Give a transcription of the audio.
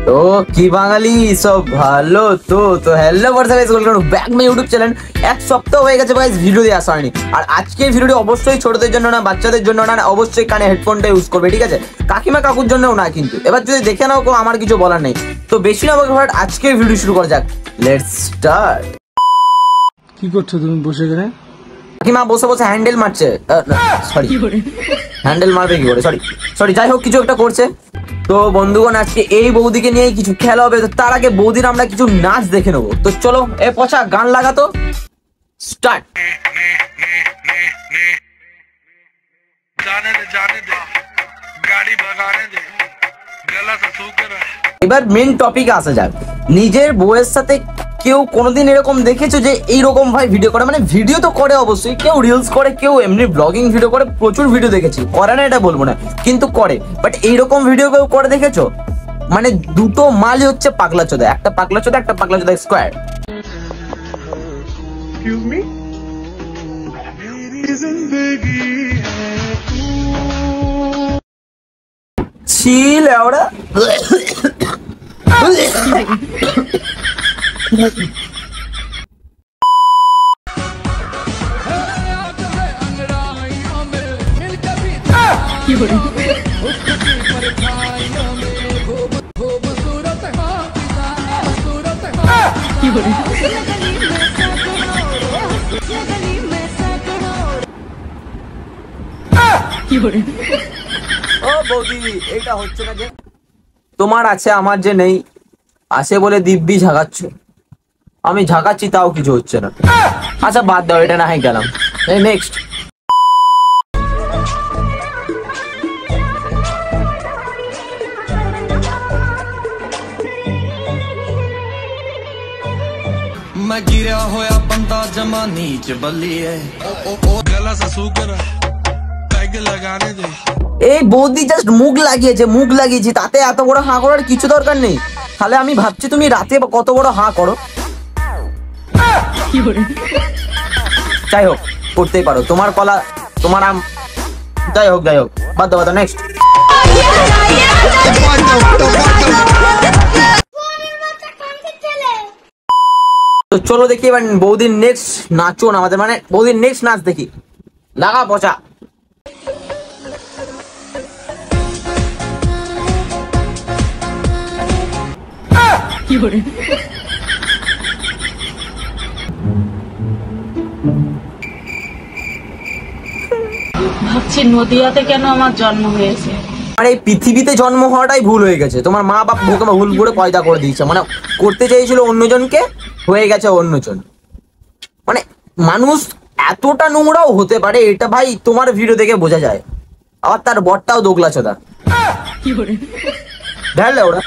তো কি বাঙালি সব ভালো তো তো hello guys, welcome to back my YouTube channel. এক সপ্তাহ হয়ে গেছে গাইস ভিডিও দিয়ে আসা হয়নি। আর আজকের ভিডিওটি অবশ্যই ছোটদের জন্য না, বাচ্চাদের জন্য না, অবশ্যই কানে হেডফোনটা ইউজ করবে, ঠিক আছে? কাকিমা কাকুর জন্যও না কিন্তু। এবার যদি দেখে নাও আমার কিছু বলার নেই। তো বেশি না বলে আজকের ভিডিও শুরু করা যাক। Let's start. কি করছো তুমি বসে গেলে? কাকিমা বসে বসে হ্যান্ডেল মারছে। সরি, হ্যান্ডেল মারবে কি করে? সরি যাই হোক, কিছু একটা করছে। তো বন্ধুগণ, আজকে এই বৌদিকে নিয়ে কিছু খেলা হবে। তো তার আগে বৌদির আমরা কিছু নাচ দেখে নেবো। তো চলো এ পচা গান লাগাতো, স্টার্ট। এবার মেন টপিকে আসা যাক। নিজের বউয়ের সাথে কেউ কোনোদিন এরকম দেখেছো যে এইরকম ভাই ভিডিও করে? মানে ভিডিও তো করে অবশ্যই, কেউ রিলস করে, কেউ এমনি ব্লগিং ভিডিও করে, প্রচুর ভিডিও দেখেছি, করে না এটা বলবো না, কিন্তু করে। বাট এইরকম ভিডিও কেউ করে দেখেছো? মানে দুটো মালই হচ্ছে পাগলা চোদা, একটা পাগলা চোদা, একটা পাগলা চোদা স্কোয়ার। ছিল ওরা ও বৌদি, এটা হচ্ছে না যে তোমার আছে আমার যে নেই, আছে বলে দিব্যি ঝাঁকাচ্ছ। আমি ঝাঁকাচ্ছি তাও কিছু হচ্ছে না। আচ্ছা বাদ দাও, এটা না হয় গেলাম। নেক্সট। मैं गिरा होया बंदा जमा नीच बल्लिए ओ गला सा सुकर पैग लगाने दे। এই বৌদি জাস্ট মুখ লাগিয়েছি, তাতে এত বড় হাঁ করার কিছু দরকার নেই। তাহলে আমি ভাবছি তুমি রাতে কত বড় হাঁ করো। যাই হোক, করতেই পারো, তোমার কলা, তোমার আম। যাই হোক বাদ দাও, নেক্সট। তো চলো দেখি এবার বৌদির নেক্সট নাচন আমাদের, মানে বৌদির নেক্সট নাচ দেখি। লাগা পচা। ভাবছি নদিয়াতে কেন আমার জন্ম হয়েছে। আর এই পৃথিবীতে জন্ম হওয়াটাই ভুল হয়ে গেছে। তোমার মা বাপ মুখে ভুল করে পয়দা করে দিয়েছে। মানে করতে চাইছিল অন্যজনকে, হয়ে গেছে অন্যজন। মানে মানুষ এতটা নোংরাও হতে পারে, এটা ভাই তোমার ভিডিও দেখে বোঝা যায়। আবার তার বরটাও দোগলা চোদা। ঢালে ওরা।